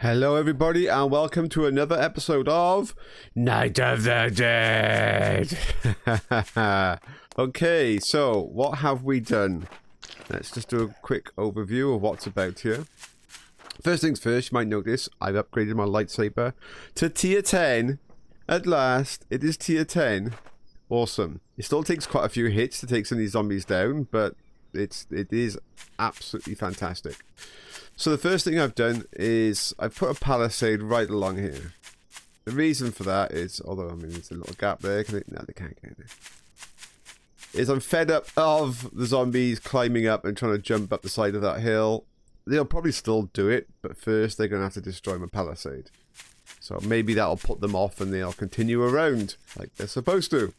Hello everybody and welcome to another episode of Night of the Dead. Okay, so what have we done? Let's just do a quick overview of what's about here. First things first, you might notice I've upgraded my lightsaber to tier 10. At last, it is tier 10. Awesome. It still takes quite a few hits to take some of these zombies down, but it is absolutely fantastic. So the first thing I've done is I've put a palisade right along here. The reason for that is, although I mean there's a little gap there, no they can't get in there. Is I'm fed up of the zombies climbing up and trying to jump up the side of that hill. They'll probably still do it, but first they're going to have to destroy my palisade. So maybe that'll put them off and they'll continue around like they're supposed to.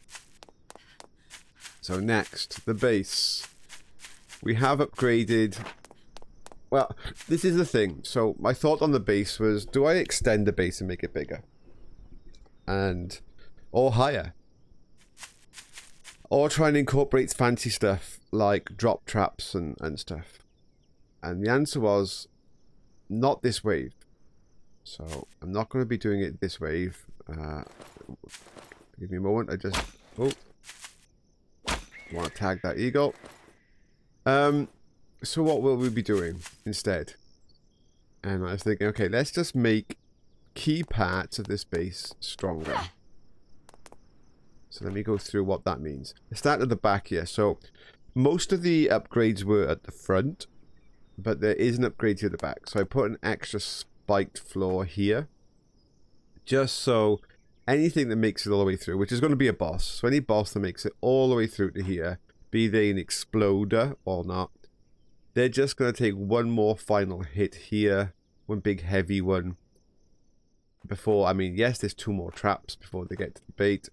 So next, the base. We have upgraded... Well, this is the thing. So my thought on the base was, do I extend the base and make it bigger? Or higher? Or try and incorporate fancy stuff like drop traps and stuff? And the answer was, not this wave. So I'm not going to be doing it this wave. Give me a moment. I just... Oh. Want to tag that eagle. So what will we be doing instead? And I was thinking, okay, let's just make key parts of this base stronger. So let me go through what that means. Let's start at the back here. So most of the upgrades were at the front, but there is an upgrade to the back. So I put an extra spiked floor here, just so anything that makes it all the way through, which is going to be a boss. So any boss that makes it all the way through to here, be they an exploder or not, they're just going to take one more final hit here. One big heavy one. Before, I mean, yes, there's two more traps before they get to the bait.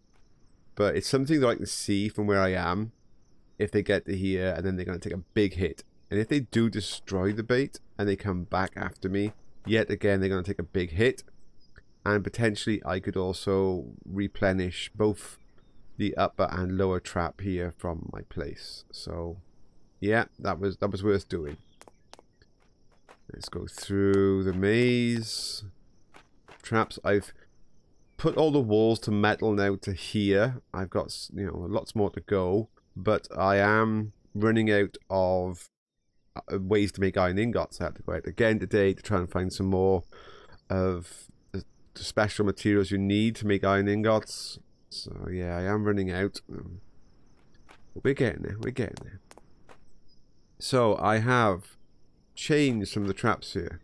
But it's something that I can see from where I am. If they get to here, and then they're going to take a big hit. And if they do destroy the bait, and they come back after me, yet again, they're going to take a big hit. And potentially, I could also replenish both the upper and lower trap here from my place. So... yeah, that was worth doing. Let's go through the maze. Traps. I've put all the walls to metal now to here. I've got, you know, lots more to go, but I am running out of ways to make iron ingots. I have to go out again today to try and find some more of the special materials you need to make iron ingots. So yeah, I am running out. We're getting there. We're getting there. So I have changed some of the traps here.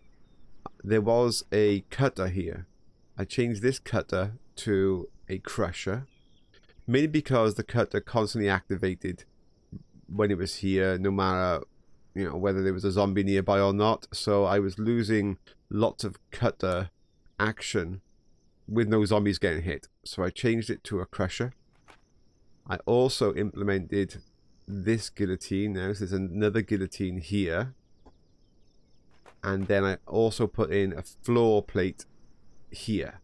There was a cutter here. I changed this cutter to a crusher. Mainly because the cutter constantly activated when it was here, no matter, you know, whether there was a zombie nearby or not. So I was losing lots of cutter action with no zombies getting hit. So I changed it to a crusher. I also implemented this guillotine now, so there's another guillotine here, and then I also put in a floor plate here.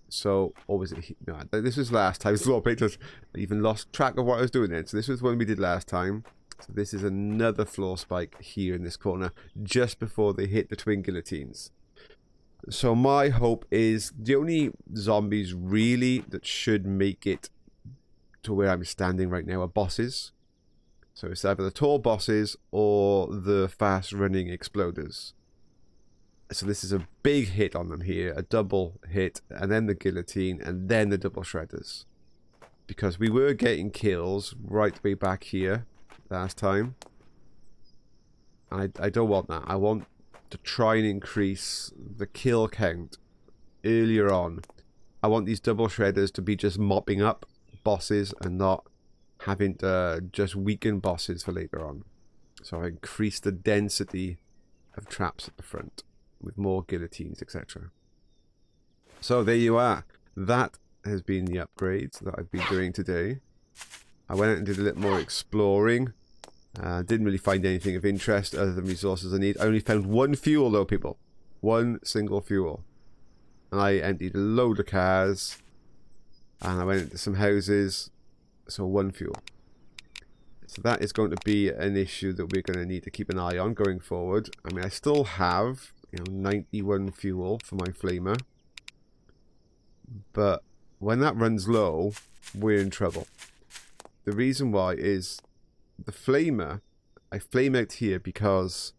So, or was it? No, this was last time. Floor plate. I even lost track of what I was doing then. So this was one we did last time. So this is another floor spike here in this corner, just before they hit the twin guillotines. So my hope is the only zombies really that should make it to where I'm standing right now are bosses. So it's either the tall bosses or the fast running exploders. So this is a big hit on them here, a double hit, and then the guillotine, and then the double shredders. Because we were getting kills right way back here last time. I don't want that. I want to try and increase the kill count earlier on. I want these double shredders to be just mopping up bosses and not having to just weaken bosses for later on. So I increase the density of traps at the front with more guillotines, etc. So there you are. That has been the upgrades that I've been doing today. I went out and did a little more exploring. Didn't really find anything of interest other than resources I need. I only found one fuel though, people. One single fuel. And I emptied a load of cars. And I went into some houses, so one fuel. So that is going to be an issue that we're going to need to keep an eye on going forward. I mean, I still have you know, 91 fuel for my flamer. But when that runs low, we're in trouble. The reason why is the flamer, I flame out here because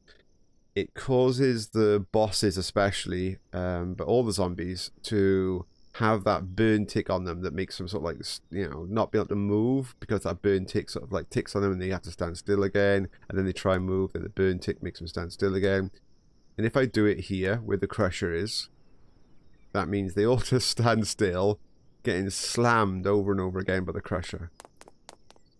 it causes the bosses especially, but all the zombies, to have that burn tick on them that makes them sort of like, you know, not be able to move, because that burn tick sort of like ticks on them and they have to stand still again, and then they try and move and the burn tick makes them stand still again. And if I do it here where the crusher is, that means they all just stand still, getting slammed over and over again by the crusher.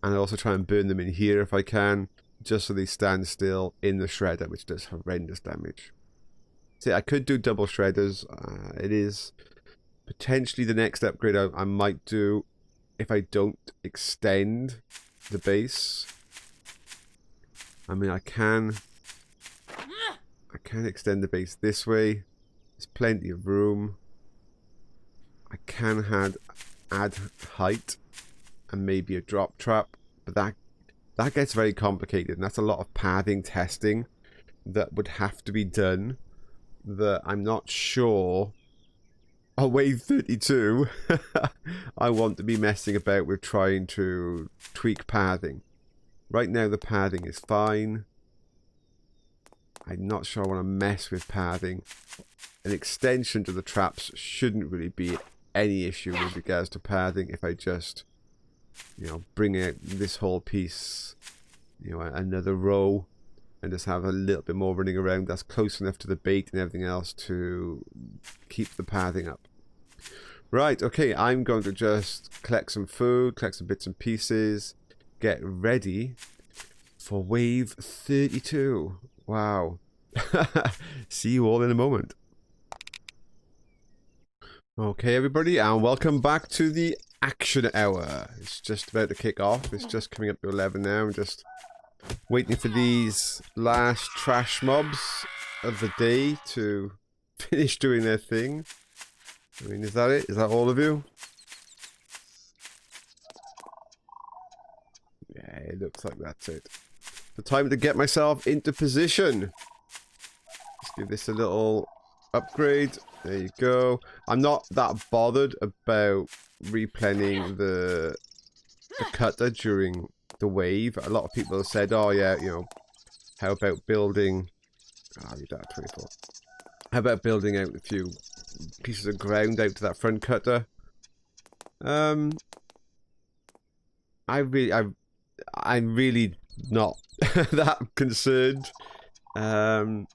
And I also try and burn them in here if I can, just so they stand still in the shredder, which does horrendous damage. See, I could do double shredders. It is potentially the next upgrade I might do if I don't extend the base. I mean, I can extend the base this way. There's plenty of room. I can add height and maybe a drop trap, but that gets very complicated, and that's a lot of pathing testing that would have to be done, that I'm not sure on wave 32 I want to be messing about with trying to tweak pathing. Right now the pathing is fine. I'm not sure I want to mess with pathing. An extension to the traps shouldn't really be any issue with regards to pathing if I just, you know, bring out this whole piece, you know, another row, and just have a little bit more running around. That's close enough to the bait and everything else to keep the pathing up. Right, okay, I'm going to just collect some food, collect some bits and pieces, get ready for wave 32. Wow. See you all in a moment. Okay, everybody, and welcome back to the action hour. It's just about to kick off. It's just coming up to 11 now. I'm just waiting for these last trash mobs of the day to finish doing their thing. I mean, is that it? Is that all of you? Yeah, it looks like that's it. The time to get myself into position. Let's give this a little upgrade. There you go. I'm not that bothered about replenning the cutter during the wave. A lot of people have said, oh yeah, you know, how about building... Oh, you don't have 24. How about building out a few pieces of ground out to that front cutter? I'm really not that concerned. I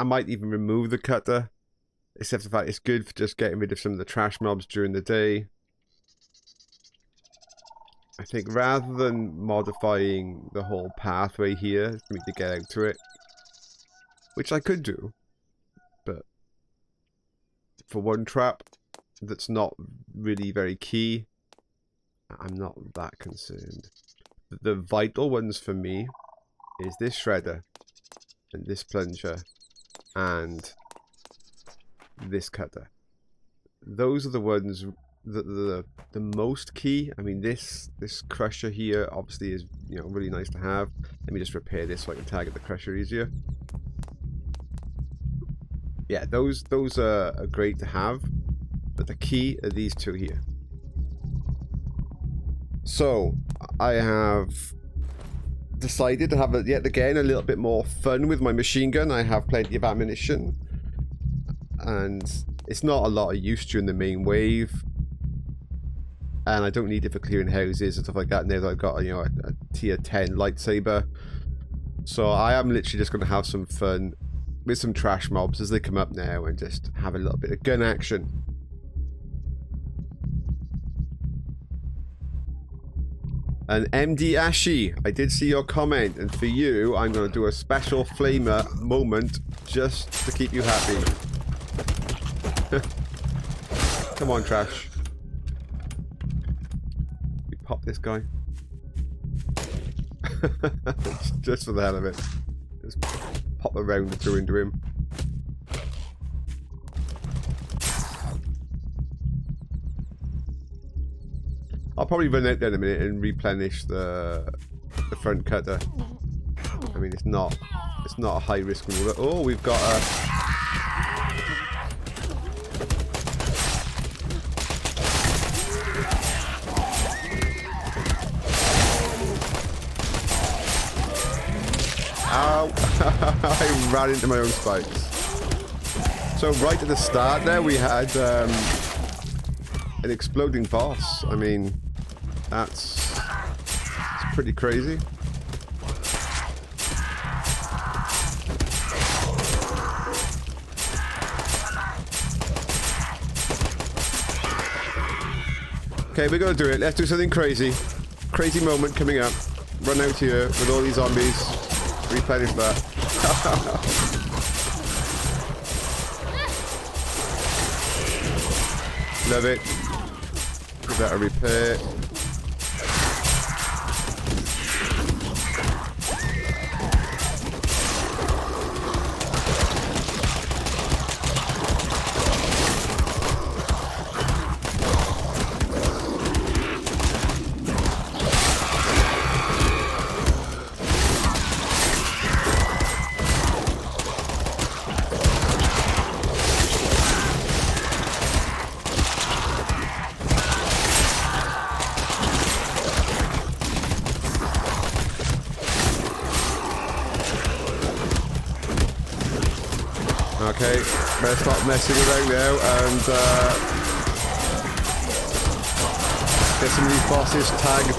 might even remove the cutter, except the fact it's good for just getting rid of some of the trash mobs during the day. I think rather than modifying the whole pathway here for me to get out to it, which I could do, but for one trap that's not really very key, I'm not that concerned. The vital ones for me is this shredder and this plunger and this cutter. Those are the ones that the most key. I mean, this crusher here obviously is, you know, really nice to have. Let me just repair this so I can target the crusher easier. Yeah, those are great to have, but the key are these two here. So I have decided to have yet again a little bit more fun with my machine gun. I have plenty of ammunition, and it's not a lot of use during the main wave, and I don't need it for clearing houses and stuff like that now that I've got, you know, a tier 10 lightsaber. So I am literally just going to have some fun with some trash mobs as they come up now and just have a little bit of gun action. And MD Ashi, I did see your comment, and for you, I'm going to do a special flamer moment just to keep you happy. Come on, trash. We pop this guy. Just for the hell of it. Just pop a round or two into him. I'll probably run out there in a minute and replenish the front cutter. I mean, it's not It's not a high risk maneuver. Oh, we've got a... Ow! I ran into my own spikes. So right at the start there, we had an exploding boss. I mean, that's pretty crazy. Okay, we're gonna do it. Let's do something crazy. Crazy moment coming up. Run out here with all these zombies. Replenish that. Love it. Give that a repair. Okay, better stop messing around now and get some of these bosses tagged.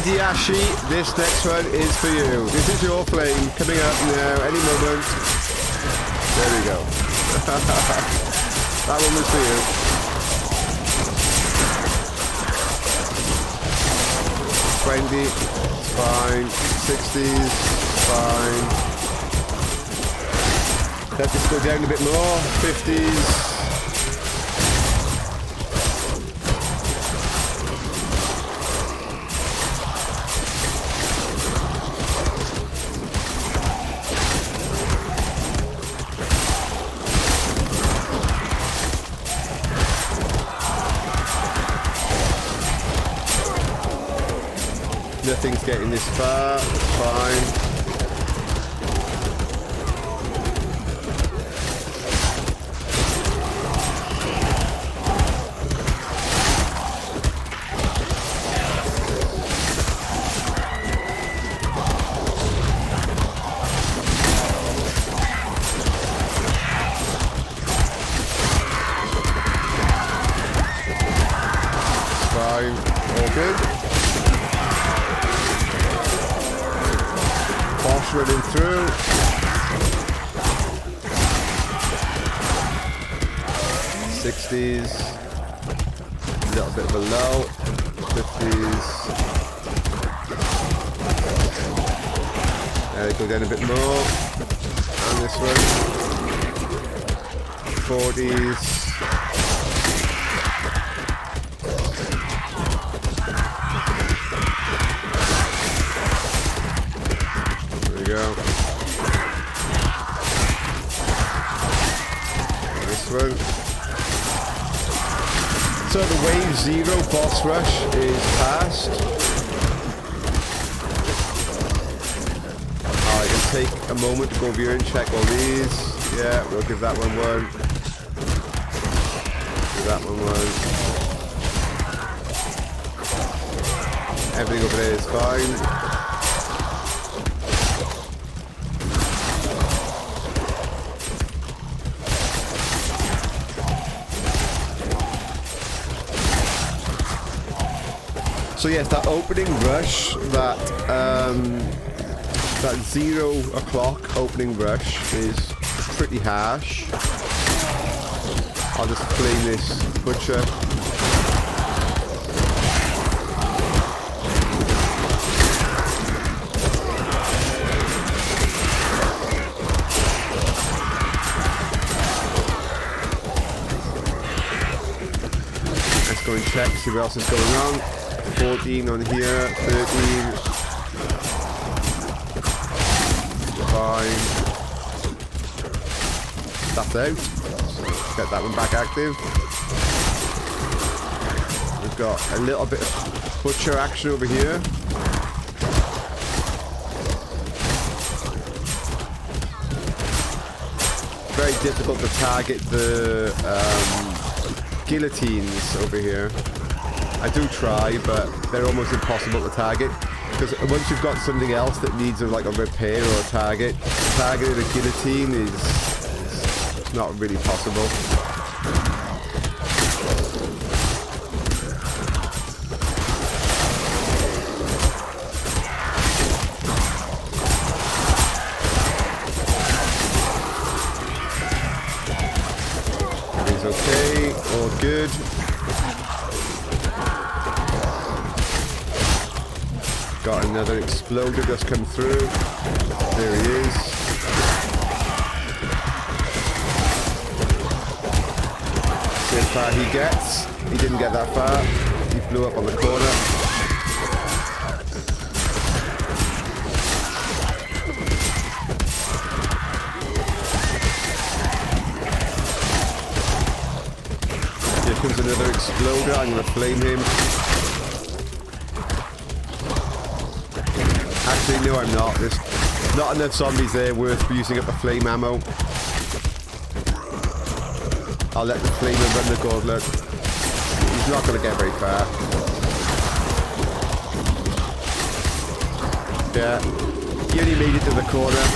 Ndiashi, this next one is for you. This is your flame coming up now, any moment. There we go. That one was for you. $20, fine. $60s, fine. Let's just go down a bit more. $50s. Nothing's getting this far, fine. Fine, all good. Boss running through. $60s. A little bit below. $50s. Go down a bit more. And this one. $40s. Go. This one. So the wave 0 boss rush is past. I can take a moment to go over here and check all these. Yeah, we'll give that one one. Give that one one. Everything over there is fine. So yes, that opening rush, that 0 o'clock opening rush is pretty harsh. I'll just flame this butcher. Let's go and check, see what else is going on. 14 on here, 13. Fine. That's out. So get that one back active. We've got a little bit of butcher action over here. Very difficult to target the guillotines over here. I do try, but they're almost impossible to target. Because once you've got something else that needs like a repair or a target, targeting a guillotine is not really possible. Everything's okay, all good. Got another exploder just come through. There he is. See how far he gets. He didn't get that far. He blew up on the corner. Here comes another exploder. I'm going to flame him. Actually, no, I'm not. There's not enough zombies there worth using up the flame ammo. I'll let the flamer run the gauntlet. He's not going to get very far. Yeah, he only made it to the corner.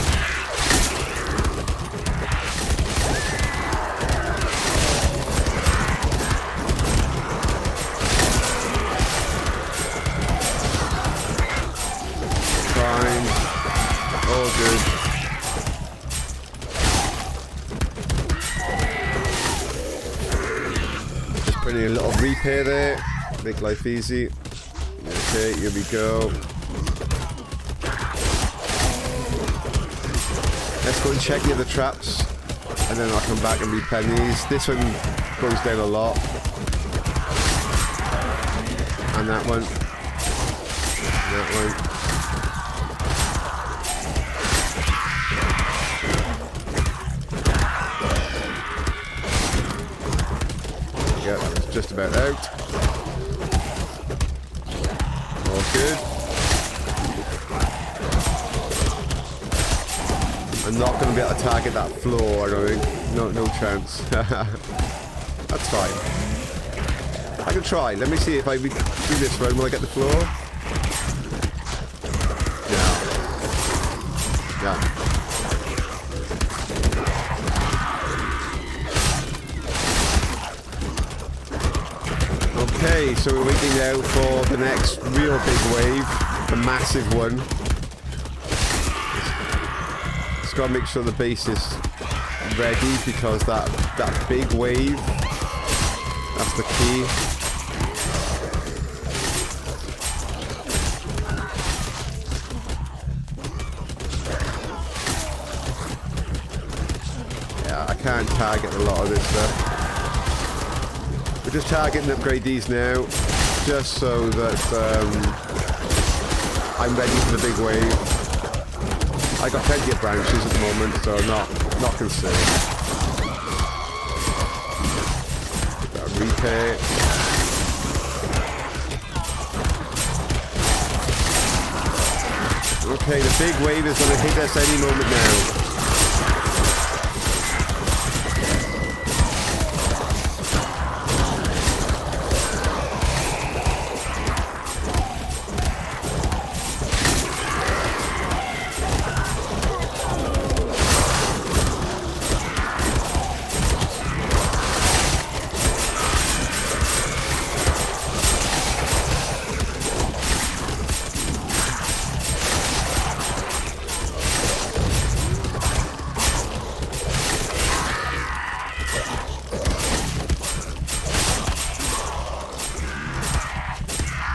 All good. Just putting a little repair there. Make life easy. Okay, here we go. Let's go and check the other traps. And then I'll come back and repair these. This one goes down a lot. And that one. And that one. Just about out. All good. I'm not going to be able to target that floor, I don't think. No chance. That's fine. I can try. Let me see if I do this one. Will I get the floor? No. No. Okay, so we're waiting now for the next real big wave, the massive one. Just gotta make sure the base is ready because that big wave, that's the key. Yeah, I can't target a lot of this stuff. We're just targeting upgrade these now, just so that I'm ready for the big wave. I got plenty of branches at the moment, so I'm not concerned. Got a repair. Okay, the big wave is going to hit us any moment now.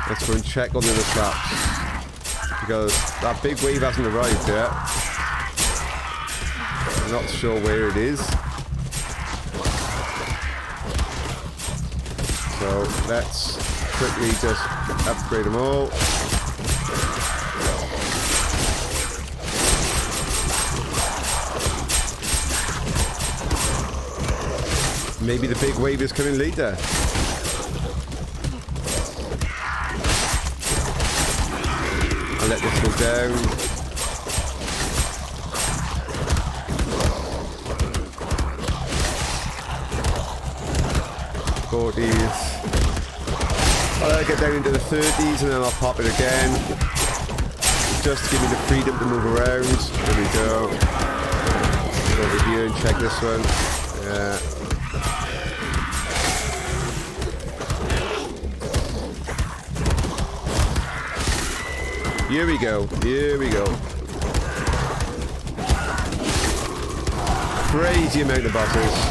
Let's go and check on the other traps, because that big wave hasn't arrived yet. I'm not sure where it is. So let's quickly just upgrade them all. Maybe the big wave is coming later. I'll let this go down. I'll get down into the 30s and then I'll pop it again. Just to give me the freedom to move around. There we go. Go over here and check this one. Yeah. Here we go. Here we go. Crazy amount of bosses.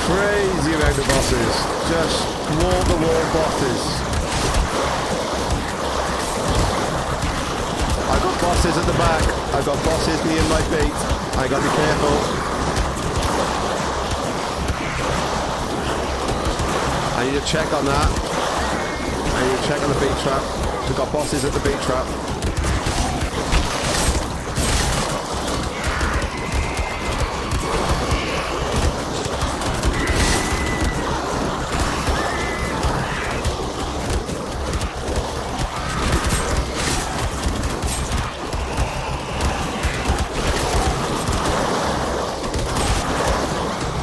Crazy amount of bosses. Just wall-to-wall bosses. I've got bosses at the back. I've got bosses near my feet. I gotta be careful. I need to check on that. I need to check on the bait trap. We've got bosses at the bait trap.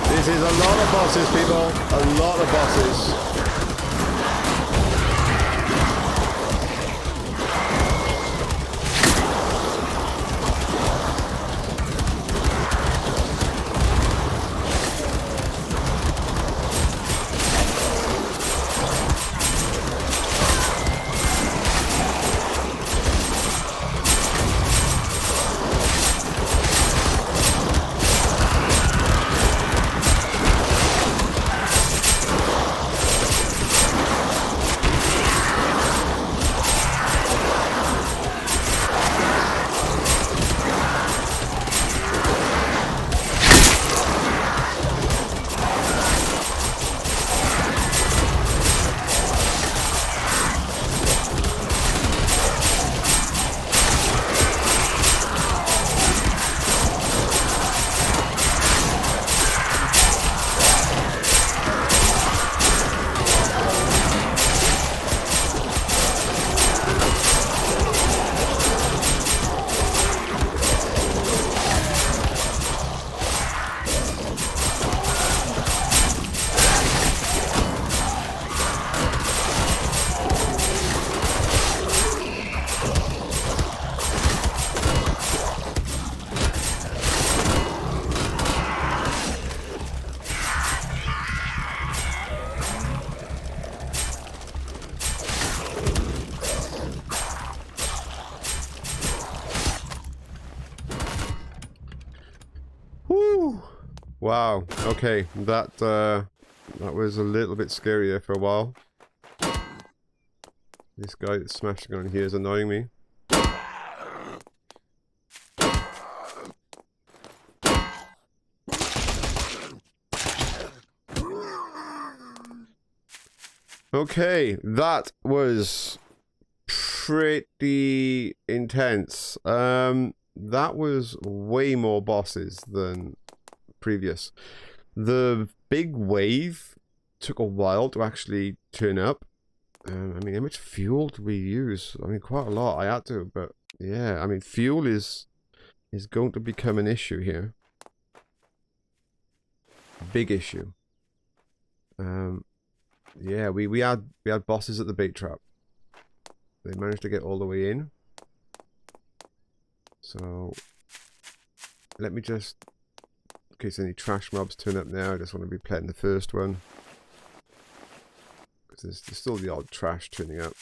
This is a lot of bosses, people. A lot of bosses. Wow, okay, that was a little bit scarier for a while. This guy that's smashing on here is annoying me. Okay, that was pretty intense. That was way more bosses than previous. The big wave took a while to actually turn up. I mean, how much fuel did we use? I mean, quite a lot. I had to, but yeah, I mean, fuel is going to become an issue here. Big issue. Yeah, we had bosses at the bait trap. They managed to get all the way in. So let me just, in case any trash mobs turn up now, I just want to be playing the first one. Because there's still the odd trash turning up.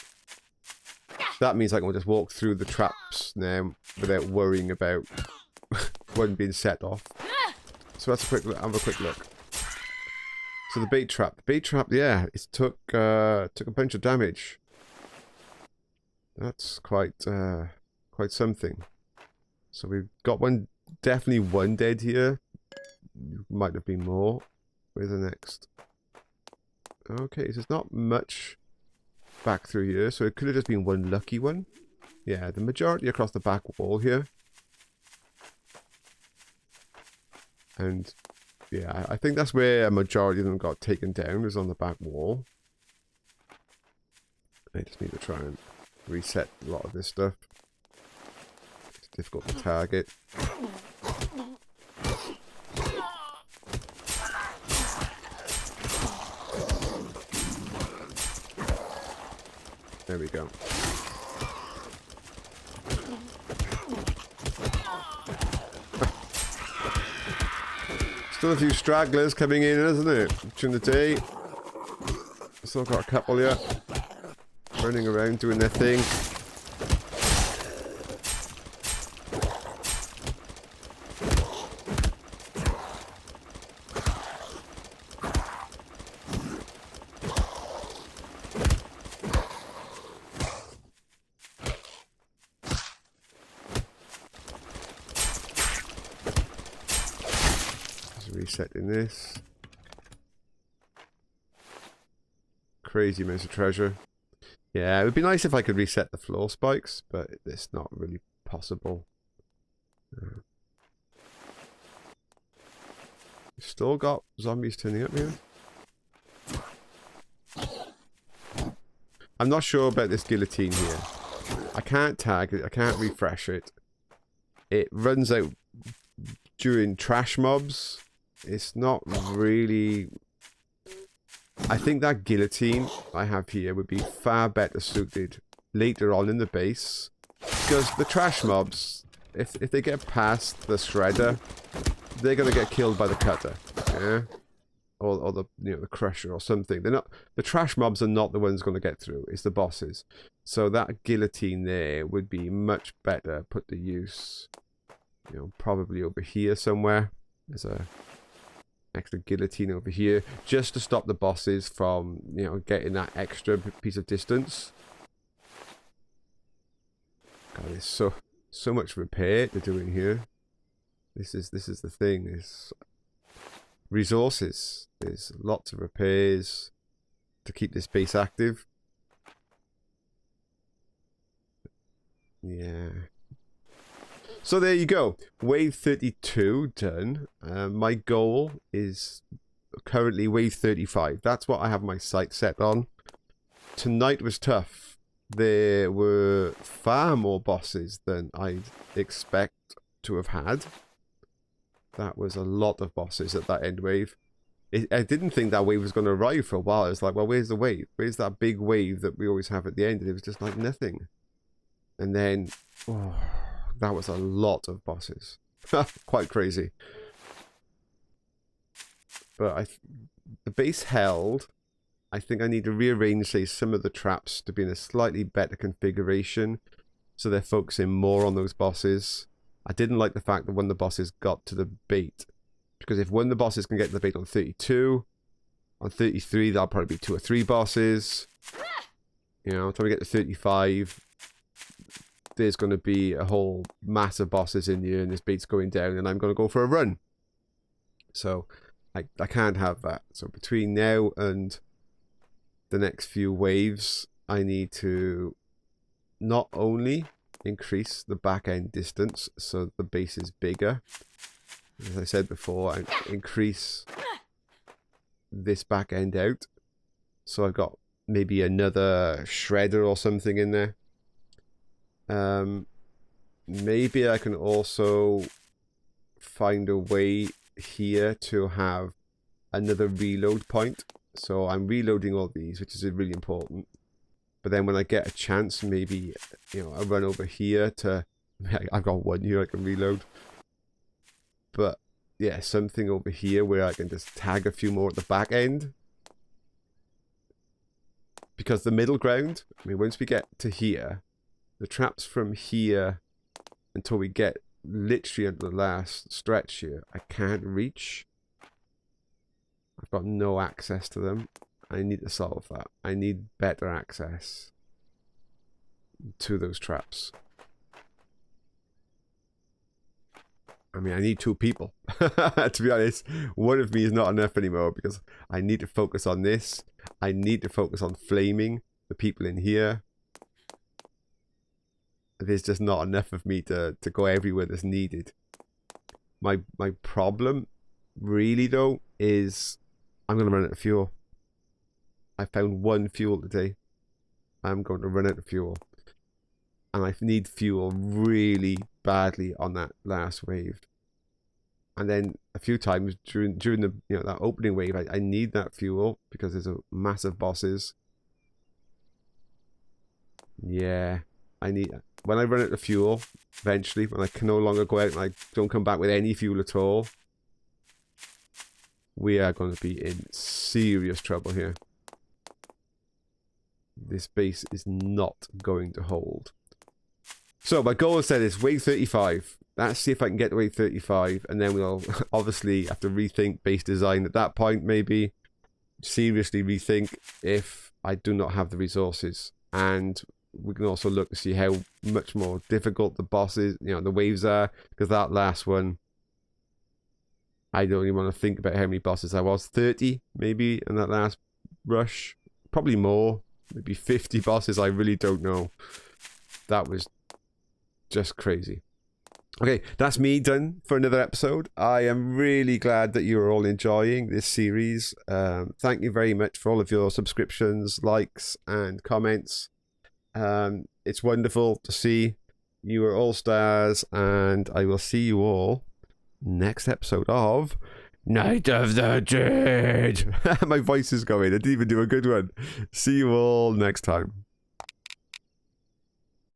That means I can just walk through the traps now without worrying about one being set off. So that's a quick look. Have a quick look. So the bait trap. The bait trap, yeah, it took a bunch of damage. That's quite something. So we've got definitely one dead here. Might have been more. Where's the next? Okay, so there's not much back through here, so it could have just been one lucky one. Yeah, the majority across the back wall here. And yeah, I think that's where a majority of them got taken down, was on the back wall. I just need to try and reset a lot of this stuff. It's difficult to target. There we go. Still a few stragglers coming in, isn't it? During the day. Still got a couple here. Running around doing their thing. Resetting this. Crazy amounts of treasure. Yeah, it would be nice if I could reset the floor spikes, but it's not really possible. Still got zombies turning up here. I'm not sure about this guillotine here. I can't tag it, I can't refresh it. It runs out during trash mobs. It's not really... I think that guillotine I have here would be far better suited later on in the base. Because the trash mobs, if they get past the shredder, they're going to get killed by the cutter. Yeah? Or the, the crusher or something. They're not... The trash mobs are not the ones going to get through. It's the bosses. So that guillotine there would be much better put to use. Probably over here somewhere. There's a... extra guillotine over here, just to stop the bosses from, getting that extra piece of distance. God, there's so much repair to do in here. This is the thing. Is resources. There's lots of repairs to keep this base active. Yeah. So there you go, wave 32 done. My goal is currently wave 35. That's what I have my sight set on. Tonight was tough. There were far more bosses than I'd expect to have had. That was a lot of bosses at that end wave. I didn't think that wave was going to arrive for a while. It's like, well, where's the wave? Where's that big wave that we always have at the end? And it was just like nothing. And then... oh, that was a lot of bosses. Quite crazy. But the base held. I think I need to rearrange, say, some of the traps to be in a slightly better configuration. So they're focusing more on those bosses. I didn't like the fact that when the bosses got to the bait. Because if one of the bosses can get to the bait on 32, on 33, that'll probably be 2 or 3 bosses. Until we get to 35... there's going to be a whole mass of bosses in here and this bait's going down and I'm going to go for a run. So I can't have that. So between now and the next few waves, I need to not only increase the back end distance so the base is bigger. As I said before, I increase this back end out. So I've got maybe another shredder or something in there. Maybe I can also find a way here to have another reload point. So I'm reloading all these, which is really important. But then when I get a chance, maybe, I run over here to I've got one here I can reload. But yeah, something over here where I can just tag a few more at the back end. Because the middle ground, I mean, once we get to here, the traps from here until we get literally at the last stretch here, I can't reach. I've got no access to them. I need to solve that. I need better access to those traps. I mean, I need 2 people. To be honest, one of me is not enough anymore because I need to focus on this. I need to focus on flaming the people in here. There's just not enough of me to go everywhere that's needed. My problem, really though, is I'm going to run out of fuel. I found 1 fuel today. I'm going to run out of fuel. And I need fuel really badly on that last wave. And then a few times during the that opening wave, I need that fuel because there's a massive bosses. Yeah, I need, when I run out of fuel, eventually, when I can no longer go out and I don't come back with any fuel at all, we are going to be in serious trouble here. This base is not going to hold. So my goal is set is wave 35. Let's see if I can get to wave 35, and then we'll obviously have to rethink base design at that point, maybe. Seriously rethink if I do not have the resources. And we can also look to see how much more difficult the bosses, the waves are, because that last one, I don't even want to think about how many bosses there was. 30, maybe, in that last rush. Probably more. Maybe 50 bosses, I really don't know. That was just crazy. Okay, that's me done for another episode. I am really glad that you're all enjoying this series. Thank you very much for all of your subscriptions, likes, and comments. It's wonderful to see you are all stars, and I will see you all next episode of Night of the Dead. My voice is going. I didn't even do a good one. See you all next time.